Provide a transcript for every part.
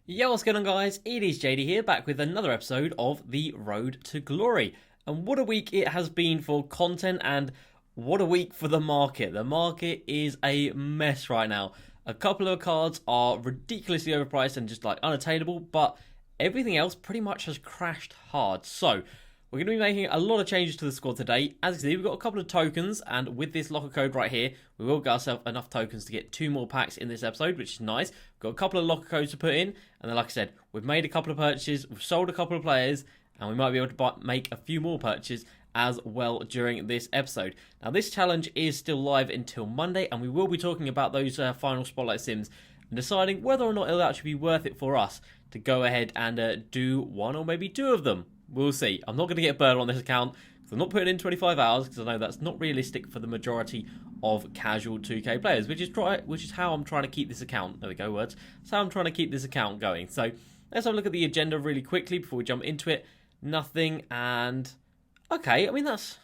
Yo, what's going on, guys? It is JD here, back with another episode of The Road to Glory. And what a week it has been for content, and what a week for the market. The market is a mess right now. A couple of cards are ridiculously overpriced and just like unattainable, but everything else pretty much has crashed hard. So, we're going to be making a lot of changes to the squad today. As you can see, we've got a couple of tokens, and with this locker code right here, we will get ourselves enough tokens to get 2 more packs in this episode, which is nice. We've got a couple of locker codes to put in, and then like I said, we've made a couple of purchases, we've sold a couple of players, and we might be able to make a few more purchases as well during this episode. Now, this challenge is still live until Monday, and we will be talking about those final Spotlight Sims and deciding whether or not it'll actually be worth it for us to go ahead and do 1 or maybe 2 of them. We'll see. I'm not going to get burned on this account because I'm not putting in 25 hours because I know that's not realistic for the majority of casual 2K players, which is how I'm trying to keep this account. There we go, words. That's how I'm trying to keep this account going. So let's have a look at the agenda really quickly before we jump into it. Nothing, and okay. I mean, that's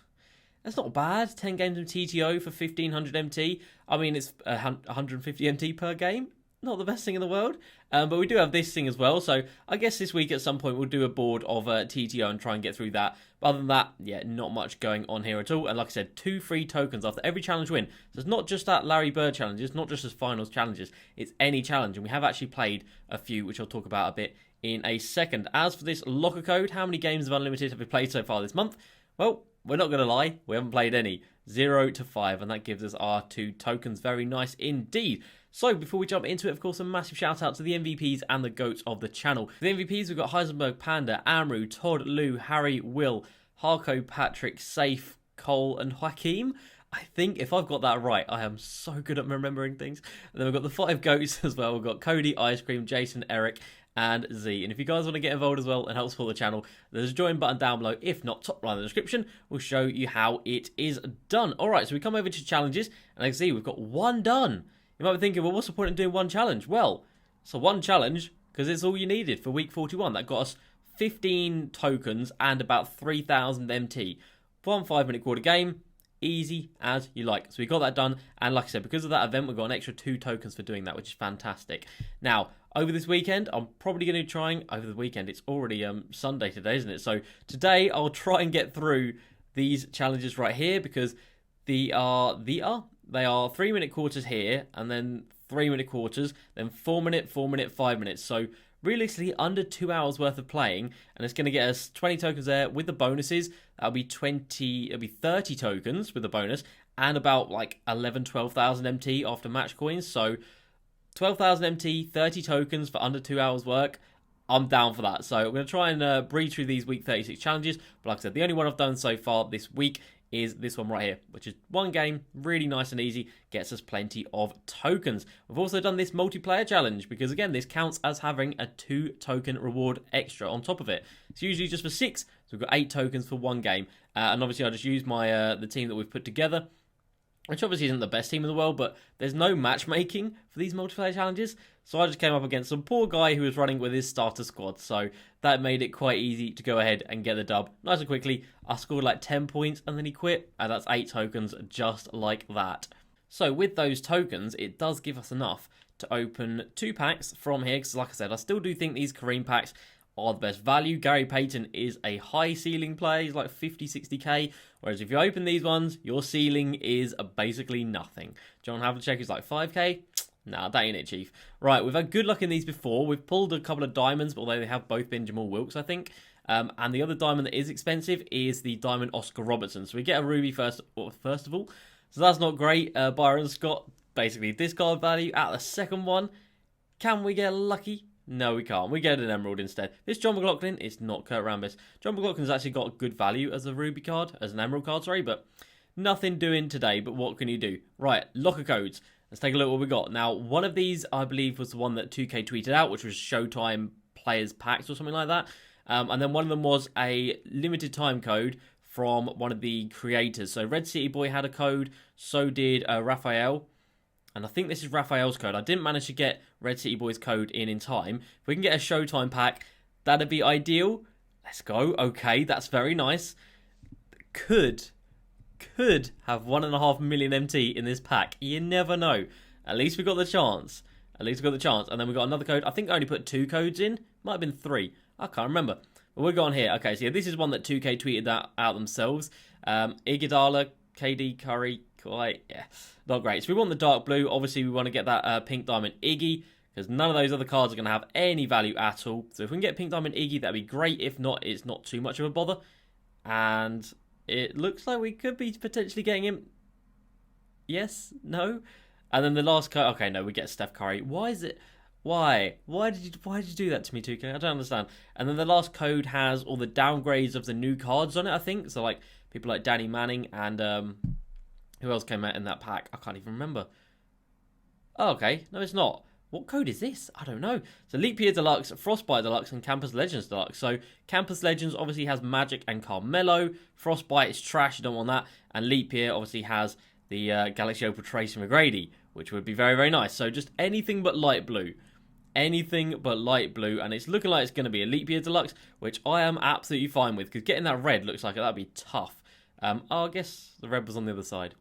not bad. 10 games of TTO for 1500 MT. I mean, it's 150 MT per game. Not the best thing in the world, but we do have this thing as well, so I guess this week at some point we'll do a board of TTO and try and get through that. But other than that, yeah, not much going on here at all. And like I said, 2 free tokens after every challenge win. So it's not just that Larry Bird challenge, it's not just as finals challenges, it's any challenge. And we have actually played a few, which I'll talk about a bit in a second. As for this locker code, how many games of Unlimited have we played so far this month? Well, we're not going to lie, we haven't played any. 0 to 5, and that gives us our 2 tokens. Very nice indeed. So, before we jump into it, of course, a massive shout out to the MVPs and the GOATs of the channel. For the MVPs, we've got Heisenberg, Panda, Amru, Todd, Lou, Harry, Will, Harko, Patrick, Safe, Cole, and Joaquim. I think if I've got that right, I am so good at remembering things. And then we've got the 5 GOATs as well. We've got Cody, Ice Cream, Jason, Eric, and Z. And if you guys want to get involved as well and help support the channel, there's a join button down below. If not, top right in the description will show you how it is done. Alright, so we come over to challenges, and I can see we've got 1 done. You might be thinking, well, what's the point in doing 1 challenge? Well, it's a 1 challenge because it's all you needed for week 41. That got us 15 tokens and about 3,000 MT. 1 5-minute quarter game, easy as you like. So we got that done, and like I said, because of that event, we got an extra 2 tokens for doing that, which is fantastic. Now, over this weekend, I'm probably going to be trying, over the weekend, it's already Sunday today, isn't it? So today, I'll try and get through these challenges right here because they are 3-minute quarters here, and then 3-minute quarters, then 4-minute, 4-minute, 5 minutes. So realistically, under 2 hours worth of playing, and it's going to get us 20 tokens there with the bonuses. That'll be 30 tokens with the bonus, and about like 12,000 MT after match coins. So 12,000 MT, 30 tokens for under 2 hours work. I'm down for that. So I'm going to try and breeze through these week 36 challenges. But like I said, the only one I've done so far this week is this one right here, which is 1 game, really nice and easy, gets us plenty of tokens. We've also done this multiplayer challenge because, again, this counts as having a 2 token reward extra on top of it. It's usually just for 6, so we've got 8 tokens for 1 game. And obviously I just used my the team that we've put together, which obviously isn't the best team in the world, but there's no matchmaking for these multiplayer challenges. So I just came up against some poor guy who was running with his starter squad. So that made it quite easy to go ahead and get the dub nice and quickly. I scored like 10 points and then he quit. And that's 8 tokens just like that. So with those tokens, it does give us enough to open 2 packs from here. Because like I said, I still do think these Kareem packs are the best value. Gary Payton is a high ceiling player. He's like 50, 60k. Whereas if you open these ones, your ceiling is basically nothing. John Havlicek is like 5k. Nah, that ain't it, Chief. Right, we've had good luck in these before. We've pulled a couple of diamonds, although they have both been Jamal Wilkes, I think. And the other diamond that is expensive is the diamond Oscar Robertson. So we get a ruby first of all. So that's not great. Byron Scott, basically discard value at the second one. Can we get lucky? No, we can't. We get an emerald instead. This John McLaughlin is not Kurt Rambis. John McLaughlin's actually got good value as a ruby card, as an emerald card, sorry, but nothing doing today. But what can you do? Right, locker codes. Let's take a look at what we got. Now, one of these, I believe, was the one that 2K tweeted out, which was Showtime Players Packs or something like that. And then one of them was a limited time code from one of the creators. So Red City Boy had a code, so did Raphael. And I think this is Raphael's code. I didn't manage to get Red City Boy's code in time. If we can get a Showtime pack, that'd be ideal. Let's go. Okay, that's very nice. Could have 1.5 million MT in this pack. You never know. At least we got the chance. At least we got the chance. And then we got another code. I think I only put 2 codes in. Might have been 3. I can't remember. But we're going here. Okay, so yeah, this is one that 2K tweeted out themselves. Iguodala, KD, Curry, quite, yeah, not great. So we want the dark blue. Obviously, we want to get that pink diamond Iggy, because none of those other cards are going to have any value at all. So if we can get pink diamond Iggy, that'd be great. If not, it's not too much of a bother. And it looks like we could be potentially getting him. Yes? No? And then the last code. Okay, no, we get Steph Curry. Why is it? Why? Why did you do that to me, 2K? I don't understand. And then the last code has all the downgrades of the new cards on it, I think. So like people like Danny Manning and who else came out in that pack? I can't even remember. Oh, okay. No, it's not. What code is this? I don't know. So Leap Year Deluxe, Frostbite Deluxe, and Campus Legends Deluxe. So Campus Legends obviously has Magic and Carmelo. Frostbite is trash, you don't want that. And Leap Year obviously has the Galaxy Opal Tracy McGrady, which would be very, very nice. So just anything but light blue. Anything but light blue. And it's looking like it's going to be a Leap Year Deluxe, which I am absolutely fine with. Because getting that red looks like that'd be tough. Oh, I guess the red was on the other side.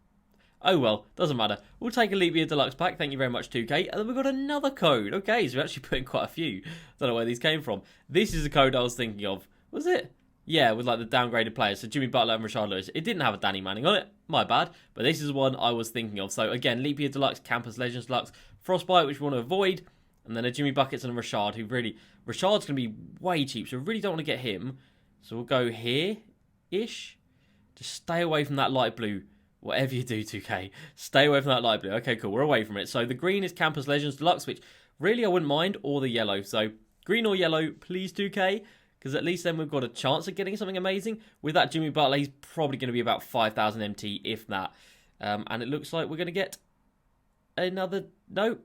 Oh well, doesn't matter. We'll take a Leap Year Deluxe pack. Thank you very much, 2K. And then we've got another code. Okay, so we're actually putting quite a few. Don't know where these came from. This is the code I was thinking of. Was it? Yeah, with like the downgraded players. So Jimmy Butler and Rashard Lewis. It didn't have a Danny Manning on it. My bad. But this is one I was thinking of. So again, Leap Year Deluxe, Campus Legends Deluxe, Frostbite, which we want to avoid. And then a Jimmy Buckets and a Rashard, who really... Rashard's going to be way cheap, so we really don't want to get him. So we'll go here-ish. Just stay away from that light blue. Whatever you do, 2K, stay away from that light blue. Okay, cool, we're away from it. So the green is Campus Legends Deluxe, which really I wouldn't mind, or the yellow. So green or yellow, please, 2K, because at least then we've got a chance of getting something amazing. With that Jimmy Butler, he's probably going to be about 5,000 MT, if that. And it looks like we're going to get another... No.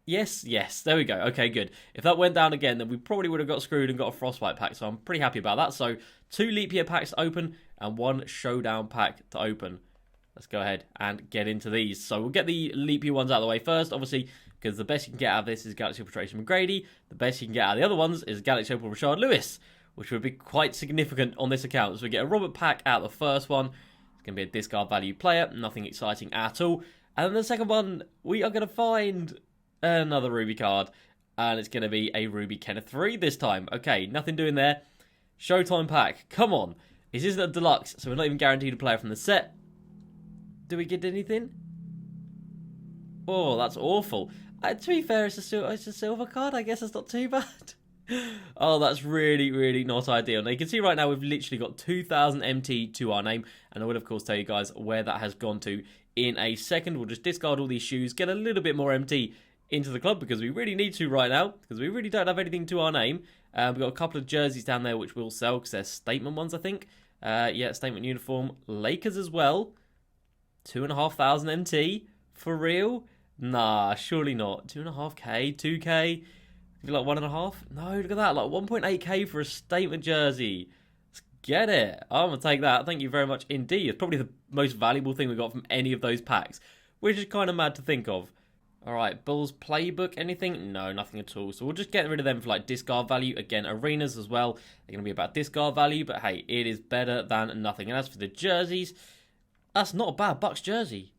Yes, there we go. Okay, good. If that went down again, then we probably would have got screwed and got a Frostbite pack, so I'm pretty happy about that. So 2 Leap Year packs to open and 1 Showdown pack to open. Let's go ahead and get into these. So we'll get the Leap Year ones out of the way first, obviously, because the best you can get out of this is Galaxy Opal Tracy McGrady. The best you can get out of the other ones is Galaxy Opal Rashard Lewis, which would be quite significant on this account. So we get a Robert pack out of the first one. It's going to be a discard value player. Nothing exciting at all. And then the second one, we are going to find another Ruby card. And it's going to be a Ruby Kenneth 3 this time. Okay, nothing doing there. Showtime pack. Come on. This isn't a deluxe, so we're not even guaranteed a player from the set. Do we get anything? Oh, that's awful. To be fair, it's a silver card. I guess it's not too bad. Oh, that's really, really not ideal. Now, you can see right now we've literally got 2,000 MT to our name. And I will, of course, tell you guys where that has gone to in a second. We'll just discard all these shoes, get a little bit more MT into the club because we really need to right now. Because we really don't have anything to our name. We've got a couple of jerseys down there which we'll sell because they're statement ones, I think. Yeah, statement uniform. Lakers as well. 2,500 MT? For real? Nah, surely not. 2.5k, 2k, like 1.5? No, look at that, like 1.8k for a statement jersey. Let's get it. I'm gonna take that. Thank you very much indeed. It's probably the most valuable thing we got from any of those packs, which is kind of mad to think of. Alright, Bulls playbook, anything? No, nothing at all. So we'll just get rid of them for like discard value. Again, arenas as well. They're going to be about discard value, but hey, it is better than nothing. And as for the jerseys, that's not a bad Bucks jersey.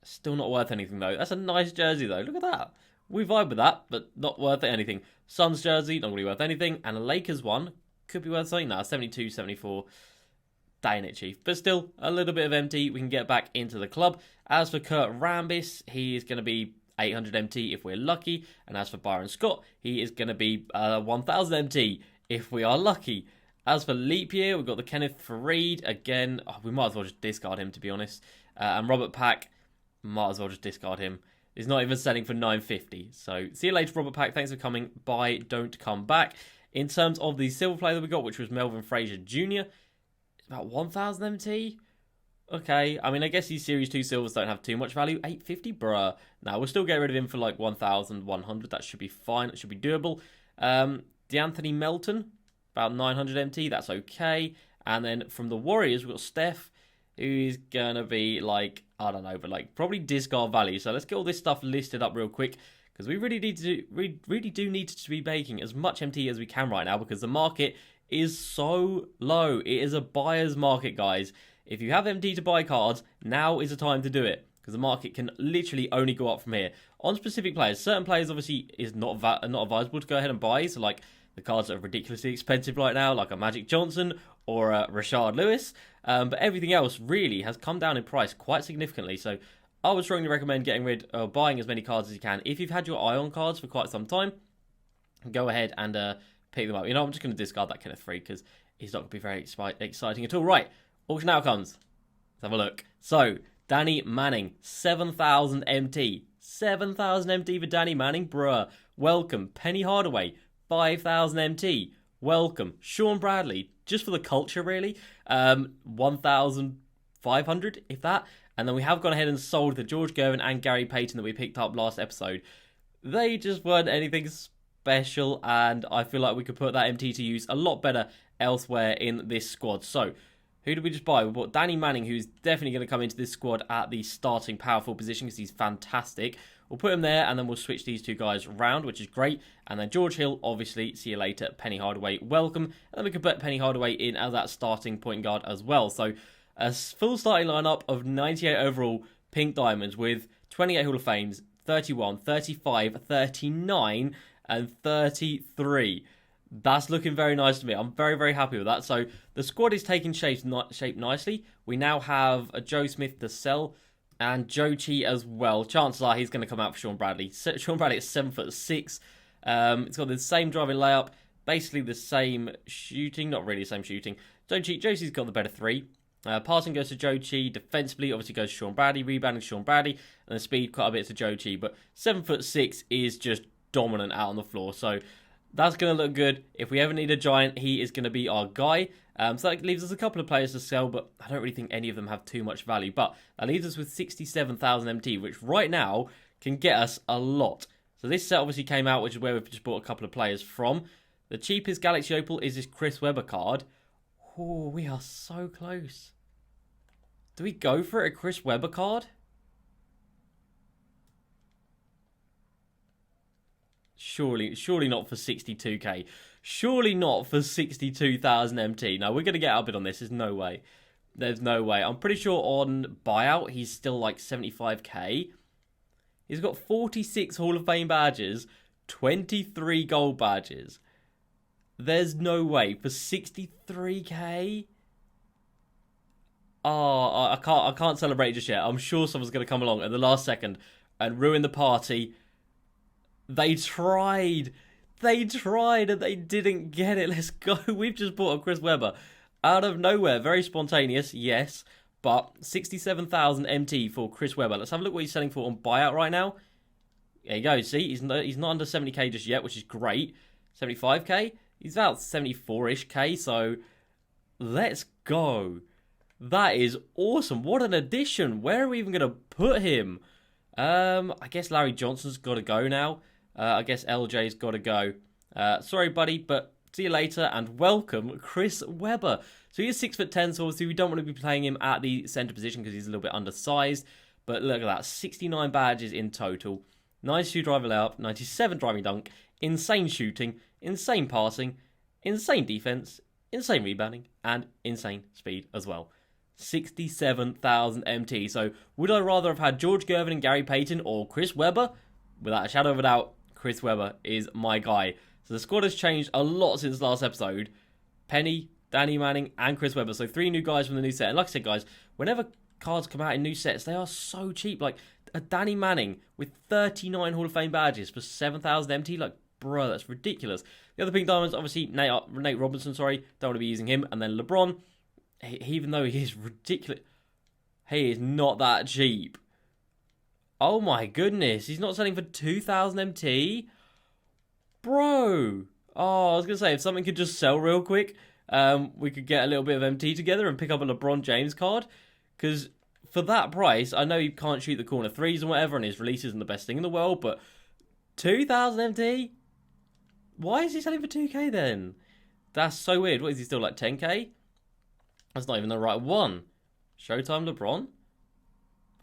Still not worth anything, though. That's a nice jersey, though. Look at that. We vibe with that, but not worth anything. Suns jersey, not really worth anything. And a Lakers one could be worth something now. 72, 74. Dang it, Chief. But still, a little bit of MT. We can get back into the club. As for Kurt Rambis, he is going to be 800 MT if we're lucky. And as for Byron Scott, he is going to be 1,000 MT if we are lucky. As for Leap Year, we've got the Kenneth Fareed. Again, we might as well just discard him, to be honest. And Robert Pack, might as well just discard him. He's not even selling for 950. So, see you later, Robert Pack. Thanks for coming. Bye, don't come back. In terms of the silver player that we got, which was Melvin Frazier Jr., it's about 1,000 MT. Okay, I mean, I guess these Series 2 silvers don't have too much value. 850, bruh. Now, we'll still get rid of him for like 1,100. That should be fine. It should be doable. DeAnthony Melton, about 900 MT. That's okay. And then from the Warriors, we've got Steph, who's going to be like, I don't know, but like probably discard value. So let's get all this stuff listed up real quick. Because we really do need to be making as much MT as we can right now. Because the market is so low. It is a buyer's market, guys. If you have MT to buy cards, now is the time to do it. because the market can literally only go up from here. On specific players, certain players obviously is not advisable to go ahead and buy. So like the cards that are ridiculously expensive right now, like a Magic Johnson or a Rashard Lewis. But everything else really has come down in price quite significantly. So I would strongly recommend getting rid of buying as many cards as you can. If you've had your eye on cards for quite some time, go ahead and pick them up. You know, I'm just going to discard that Kenneth Free because he's not going to be very exciting at all. Right, auction outcomes. Let's have a look. So, Danny Manning, 7,000 MT. 7,000 MT for Danny Manning, bruh. Welcome. Penny Hardaway, 5,000 MT. Welcome. Sean Bradley, just for the culture, really. 1,500, if that. And then we have gone ahead and sold the George Gervin and Gary Payton that we picked up last episode. They just weren't anything special, and I feel like we could put that MT to use a lot better elsewhere in this squad. So, who did we just buy? We bought Danny Manning, who's definitely going to come into this squad at the starting powerful position because he's fantastic. We'll put him there, and then we'll switch these two guys around, which is great. And then George Hill, obviously, see you later. Penny Hardaway, welcome. And then we could put Penny Hardaway in as that starting point guard as well. So, a full starting lineup of 98 overall pink diamonds with 28 Hall of Fames, 31, 35, 39, and 33. That's looking very nice to me. I'm very, very happy with that. So the squad is taking shape nicely. We now have a Joe Smith to sell and Joe Chi as well. Chances are he's going to come out for Sean Bradley. Sean Bradley is 7'6". It's got the same driving layup, basically the same shooting. Not really the same shooting. Josie's got the better three. Passing goes to Joe Chi. Defensively, obviously goes to Sean Bradley. Rebounding to Sean Bradley. And the speed quite a bit to Joe Chi. But 7'6" is just dominant out on the floor. So that's going to look good. If we ever need a giant, he is going to be our guy. So that leaves us a couple of players to sell, but I don't really think any of them have too much value. But that leaves us with 67,000 MT, which right now can get us a lot. So this set obviously came out, which is where we've just bought a couple of players from. The cheapest Galaxy Opal is this Chris Webber card. Oh, we are so close. Do we go for a Chris Webber card? Surely not for 62k. Surely not for 62,000 MT. No, we're going to get our bid on this. There's no way. There's no way. I'm pretty sure on buyout, he's still like 75k. He's got 46 Hall of Fame badges, 23 gold badges. There's no way for 63k. Oh, I can't celebrate just yet. I'm sure someone's going to come along at the last second and ruin the party. They tried and they didn't get it. Let's go. We've just bought a Chris Webber out of nowhere. Very spontaneous, yes. But 67,000 MT for Chris Webber. Let's have a look what he's selling for on buyout right now. There you go. See, he's not under 70k just yet, which is great. 75k? He's about 74-ish k, so let's go. That is awesome. What an addition. Where are we even going to put him? I guess Larry Johnson's got to go now. I guess LJ's got to go. Sorry, buddy, but see you later and welcome Chris Webber. So he's 6'10", so obviously we don't want to be playing him at the centre position because he's a little bit undersized. But look at that, 69 badges in total. 92 driving layup, 97 driving dunk, insane shooting, insane passing, insane defence, insane rebounding, and insane speed as well. 67,000 MT. So would I rather have had George Gervin and Gary Payton or Chris Webber? Without a shadow of a doubt, Chris Webber is my guy. So the squad has changed a lot since last episode. Penny, Danny Manning, and Chris Webber. So 3 new guys from the new set. And like I said, guys, whenever cards come out in new sets, they are so cheap. Like a Danny Manning with 39 Hall of Fame badges for 7,000 MT. Like, bro, that's ridiculous. The other pink diamonds, obviously, Nate Robinson, don't want to be using him. And then LeBron, even though he is ridiculous, he is not that cheap. Oh my goodness, he's not selling for 2,000 MT? Bro! Oh, I was going to say, if something could just sell real quick, we could get a little bit of MT together and pick up a LeBron James card. Because for that price, I know he can't shoot the corner threes and whatever, and his release isn't the best thing in the world, but 2,000 MT? Why is he selling for 2k then? That's so weird. What is he still, like 10k? That's not even the right one. Showtime Lebron?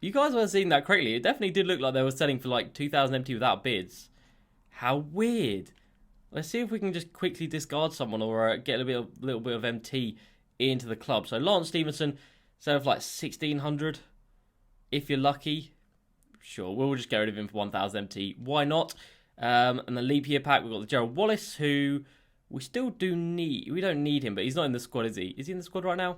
You guys were seeing that correctly. It definitely did look like they were selling for like 2,000 MT without bids. How weird. Let's see if we can just quickly discard someone or get a little bit of MT into the club. So Lance Stevenson, instead of like 1,600. if you're lucky, sure, we'll just get rid of him for 1,000 MT. Why not? And the leap year pack, we've got the Gerald Wallace, who we still do need. We don't need him, but he's not in the squad, is he? Is he in the squad right now?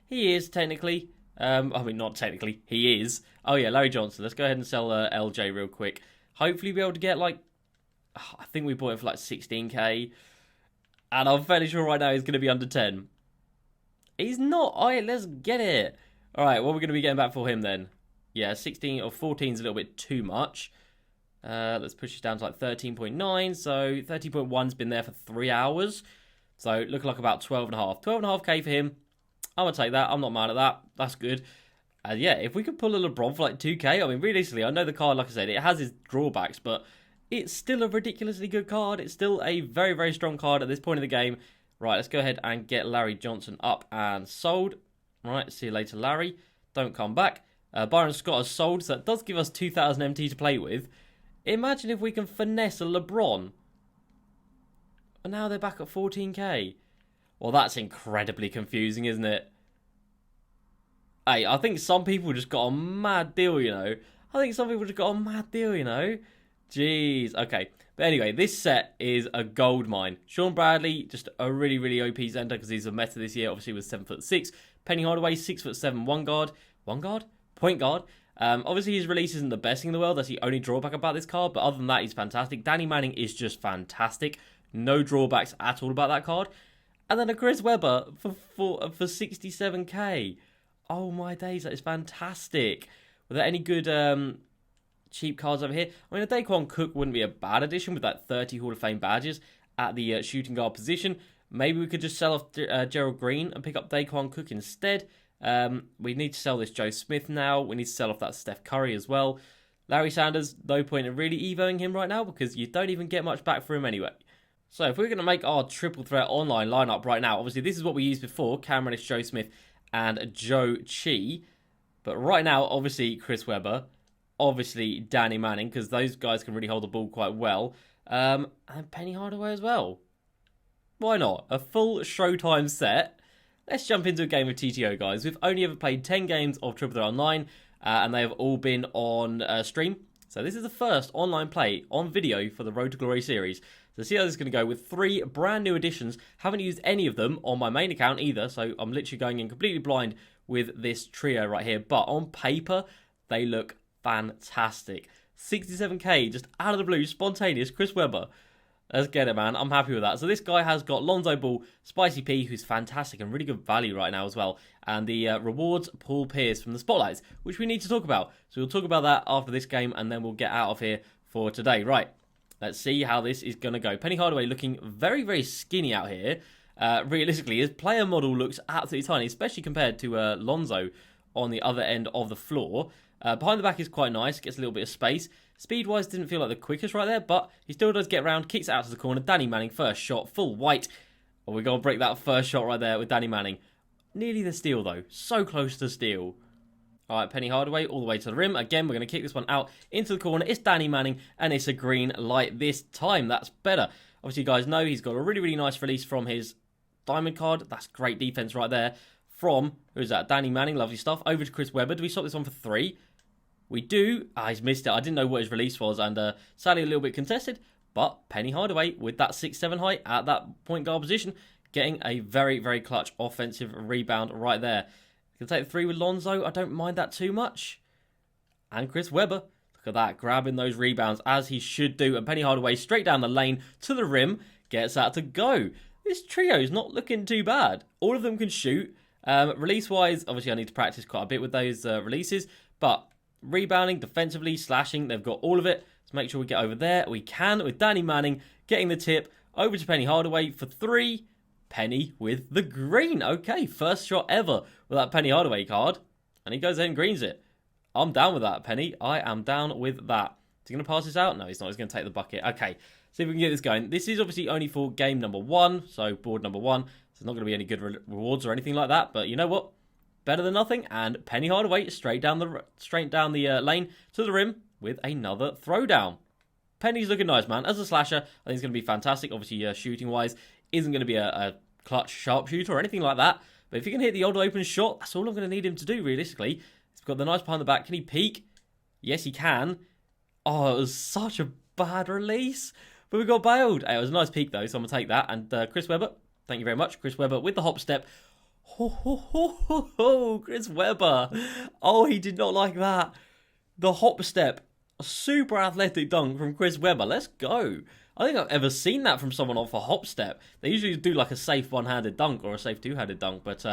He is, technically. I mean, not technically. He is. Oh, yeah, Larry Johnson. Let's go ahead and sell LJ real quick. Hopefully be able to get, like, I think we bought him for, like, 16k. And I'm fairly sure right now he's going to be under 10. He's not. All right, let's get it. All right, what are we going to be getting back for him then? Yeah, 16 or 14 is a little bit too much. Let's push it down to like 13.9. So 13.1's been there for 3 hours. So looking like about 12.5. 12.5k for him. I'm going to take that. I'm not mad at that. That's good. And yeah, if we could pull a LeBron for like 2k, I mean, realistically, I know the card, like I said, it has its drawbacks, but it's still a ridiculously good card. It's still a very, very strong card at this point in the game. Right, let's go ahead and get Larry Johnson up and sold. Right, see you later, Larry. Don't come back. Byron Scott has sold, so that does give us 2,000 MT to play with. Imagine if we can finesse a LeBron. And now they're back at 14k. Well, that's incredibly confusing, isn't it? Hey, I think some people just got a mad deal, you know. Jeez, okay. But anyway, this set is a gold mine. Sean Bradley, just a really, really OP center because he's a meta this year, obviously with 7'6". Penny Hardaway, 6'7", point guard. Obviously his release isn't the best thing in the world. That's the only drawback about this card. But other than that, he's fantastic. Danny Manning is just fantastic. No drawbacks at all about that card. And then a Chris Webber for 67k. Oh my days, that is fantastic. Were there any good cheap cards over here? I mean, a Daquan Cook wouldn't be a bad addition with that 30 Hall of Fame badges at the shooting guard position. Maybe we could just sell off Gerald Green and pick up Daquan Cook instead. We need to sell this Joe Smith now. We need to sell off that Steph Curry as well. Larry Sanders, no point in really evoing him right now because you don't even get much back for him anyway. So if we're going to make our triple threat online lineup right now, obviously this is what we used before. Cam Reddish, Joe Smith and Joe Chi. But right now, obviously Chris Webber. Obviously Danny Manning because those guys can really hold the ball quite well. And Penny Hardaway as well. Why not? A full Showtime set. Let's jump into a game of TTO, guys. We've only ever played 10 games of Triple Threat Online, and they have all been on stream. So this is the first online play on video for the Road to Glory series. So see how this is going to go with 3 brand new additions. Haven't used any of them on my main account either, so I'm literally going in completely blind with this trio right here. But on paper, they look fantastic. 67k, just out of the blue, spontaneous Chris Webber. Let's get it, man. I'm happy with that. So this guy has got Lonzo Ball, Spicy P, who's fantastic and really good value right now as well. And the rewards, Paul Pierce from the Spotlights, which we need to talk about. So we'll talk about that after this game, and then we'll get out of here for today. Right, let's see how this is going to go. Penny Hardaway looking very, very skinny out here. Realistically, his player model looks absolutely tiny, especially compared to Lonzo on the other end of the floor. Behind the back is quite nice, gets a little bit of space. Speed-wise, didn't feel like the quickest right there, but he still does get around, kicks it out to the corner. Danny Manning, first shot, full white. Oh, we're going to break that first shot right there with Danny Manning. Nearly the steal, though. So close to steal. All right, Penny Hardaway all the way to the rim. Again, we're going to kick this one out into the corner. It's Danny Manning, and it's a green light this time. That's better. Obviously, you guys know he's got a really, really nice release from his diamond card. That's great defense right there. From, who's that? Danny Manning, lovely stuff. Over to Chris Webber. Do we stop this one for 3? We do. He's missed it. I didn't know what his release was, and sadly a little bit contested. But Penny Hardaway with that 6'7" height at that point guard position, getting a very, very clutch offensive rebound right there. Can take the 3 with Lonzo. I don't mind that too much. And Chris Webber, look at that, grabbing those rebounds as he should do. And Penny Hardaway straight down the lane to the rim, gets that to go. This trio is not looking too bad. All of them can shoot. Release-wise, obviously I need to practice quite a bit with those releases, but rebounding, defensively, slashing, they've got all of it. Let's make sure we get over there. We can with Danny Manning getting the tip over to Penny Hardaway for 3. Penny with the green. Okay, first shot ever with that Penny Hardaway card. And he goes ahead and greens it. I'm down with that, Penny. I am down with that. Is he going to pass this out? No, he's not. He's going to take the bucket. Okay, see if we can get this going. This is obviously only for game number 1, so board number 1. So there's not going to be any good rewards or anything like that. But you know what? Better than nothing, and Penny Hardaway straight down the lane to the rim with another throwdown. Penny's looking nice, man. As a slasher, I think it's going to be fantastic. Obviously, shooting-wise, isn't going to be a clutch sharpshooter or anything like that. But if he can hit the odd open shot, that's all I'm going to need him to do, realistically. He's got the nice behind the back. Can he peek? Yes, he can. Oh, it was such a bad release. But we got bailed. Hey, it was a nice peek, though, so I'm going to take that. And Chris Webber, thank you very much. Chris Webber with the hop step. Chris Webber. Oh, he did not like that. The hop step. A super athletic dunk from Chris Webber. Let's go. I think I've ever seen that from someone off a hop step. They usually do like a safe one-handed dunk or a safe two-handed dunk. But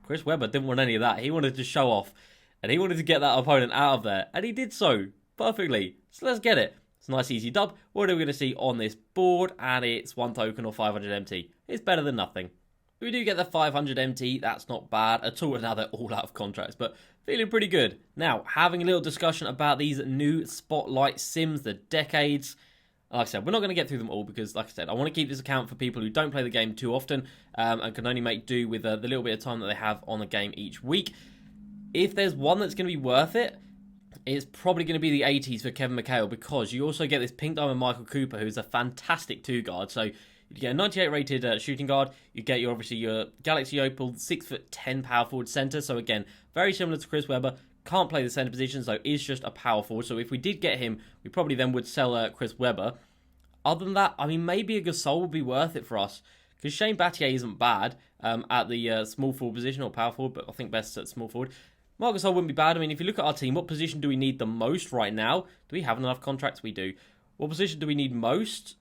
Chris Webber didn't want any of that. He wanted to show off. And he wanted to get that opponent out of there. And he did so perfectly. So let's get it. It's a nice easy dub. What are we going to see on this board? And it's 1 token or 500 MT. It's better than nothing. We do get the 500 MT. That's not bad at all. Now they're all out of contracts. But feeling pretty good. Now, having a little discussion about these new Spotlight Sims, the decades. Like I said, we're not going to get through them all because, like I said, I want to keep this account for people who don't play the game too often and can only make do with the little bit of time that they have on the game each week. If there's one that's going to be worth it, it's probably going to be the 80s for Kevin McHale because you also get this Pink Diamond Michael Cooper, who's a fantastic 2-guard. So you get a 98 rated shooting guard. You get obviously your Galaxy Opal 6'10" power forward center. So again, very similar to Chris Webber. Can't play the center position, so is just a power forward. So if we did get him, we probably then would sell Chris Webber. Other than that, I mean, maybe a Gasol would be worth it for us because Shane Battier isn't bad at the small forward position or power forward, but I think best at small forward. Marc Gasol wouldn't be bad. I mean, if you look at our team, what position do we need the most right now? Do we have enough contracts? We do. What position do we need most?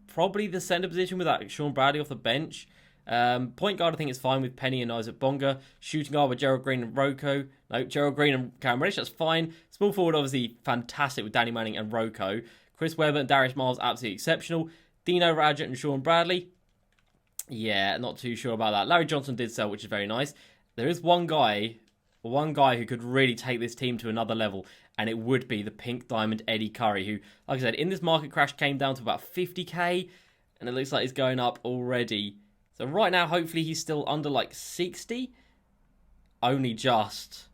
Probably the center position with that Sean Bradley off the bench. Point guard, I think it's fine with Penny and Isaac Bonga. Shooting guard with Gerald Green and Rocco. No, Gerald Green and Cam Reddish, that's fine. Small forward, obviously, fantastic with Danny Manning and Rocco. Chris Webber and Darius Miles, absolutely exceptional. Dino Radja and Sean Bradley. Yeah, not too sure about that. Larry Johnson did sell, which is very nice. There is one guy who could really take this team to another level, and it would be the Pink Diamond Eddie Curry, who, like I said, in this market crash came down to about 50k, and it looks like he's going up already. So right now, hopefully he's still under like 60. Only just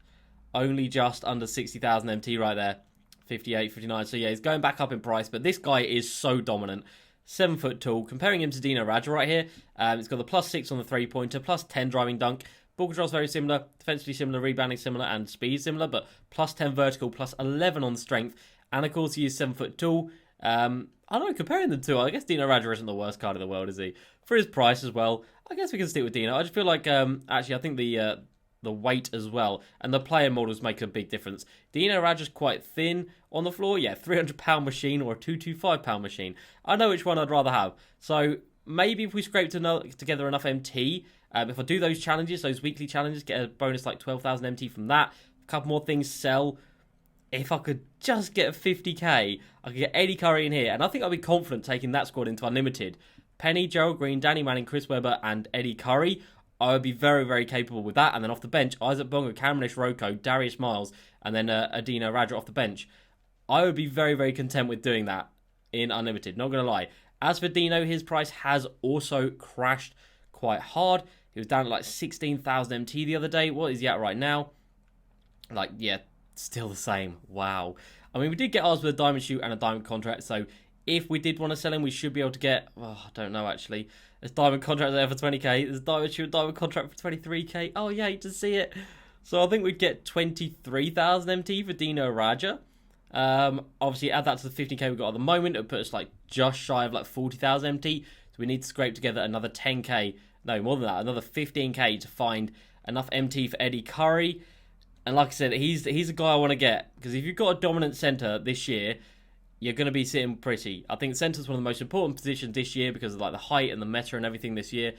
under 60,000 MT right there. 58, 59. So yeah, he's going back up in price, but this guy is so dominant. 7 foot tall. Comparing him to Dino Radja right here, it's got the +6 on the 3-pointer, +10 driving dunk. Ball control's very similar, defensively similar, rebounding similar, and speed similar, but +10 vertical, +11 on strength. And of course, he is 7 foot tall. I don't know, comparing the two, I guess Dino Radja isn't the worst card in the world, is he? For his price as well, I guess we can stick with Dino. I just feel like, actually, I think the weight as well, and the player models make a big difference. Dino Radja's quite thin on the floor. Yeah, 300-pound machine or a 225-pound machine. I know which one I'd rather have. So maybe if we scrape together enough MT, if I do those challenges, those weekly challenges, get a bonus like 12,000 MT from that, a couple more things sell. If I could just get a 50k, I could get Eddie Curry in here, and I think I'd be confident taking that squad into Unlimited. Penny, Gerald Green, Danny Manning, Chris Webber, and Eddie Curry. I would be very, very capable with that. And then off the bench, Isaac Bonga, Cameron Rocco, Darius Miles, and then Adino Radja off the bench. I would be very, very content with doing that in Unlimited, not going to lie. As for Dino, his price has also crashed quite hard. He was down at like 16,000 MT the other day. What is he at right now? Like, yeah, still the same. Wow. I mean, we did get ours with a diamond shoot and a diamond contract, so if we did want to sell him, we should be able to get... Oh, I don't know, actually. There's diamond contract there for 20k. There's diamond shoot, diamond contract for 23k. Oh, yeah, you just see it. So I think we'd get 23,000 MT for Dino Radja. Obviously, add that to the 15k we've got at the moment. It would put us like just shy of like 40,000 MT. So we need to scrape together another 10k. No, more than that. Another 15k to find enough MT for Eddie Curry. And like I said, he's a guy I want to get. Because if you've got a dominant centre this year, you're going to be sitting pretty. I think centre's one of the most important positions this year because of like the height and the meta and everything this year.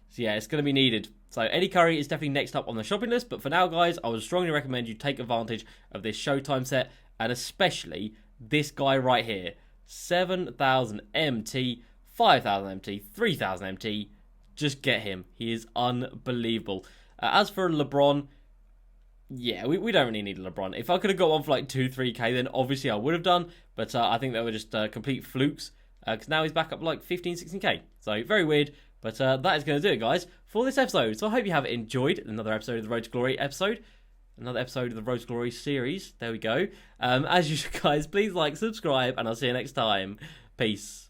So yeah, it's going to be needed. So Eddie Curry is definitely next up on the shopping list. But for now, guys, I would strongly recommend you take advantage of this Showtime set. And especially this guy right here. 7,000 MT, 5,000 MT, 3,000 MT. Just get him. He is unbelievable. As for LeBron... Yeah, we don't really need a LeBron. If I could have got one for like 2-3k, then obviously I would have done. But I think they were just complete flukes. Because now he's back up like 15-16k. So very weird. But that is going to do it, guys, for this episode. So I hope you have enjoyed another episode of the Road to Glory episode. Another episode of the Road to Glory series. There we go. As usual, guys, please like, subscribe, and I'll see you next time. Peace.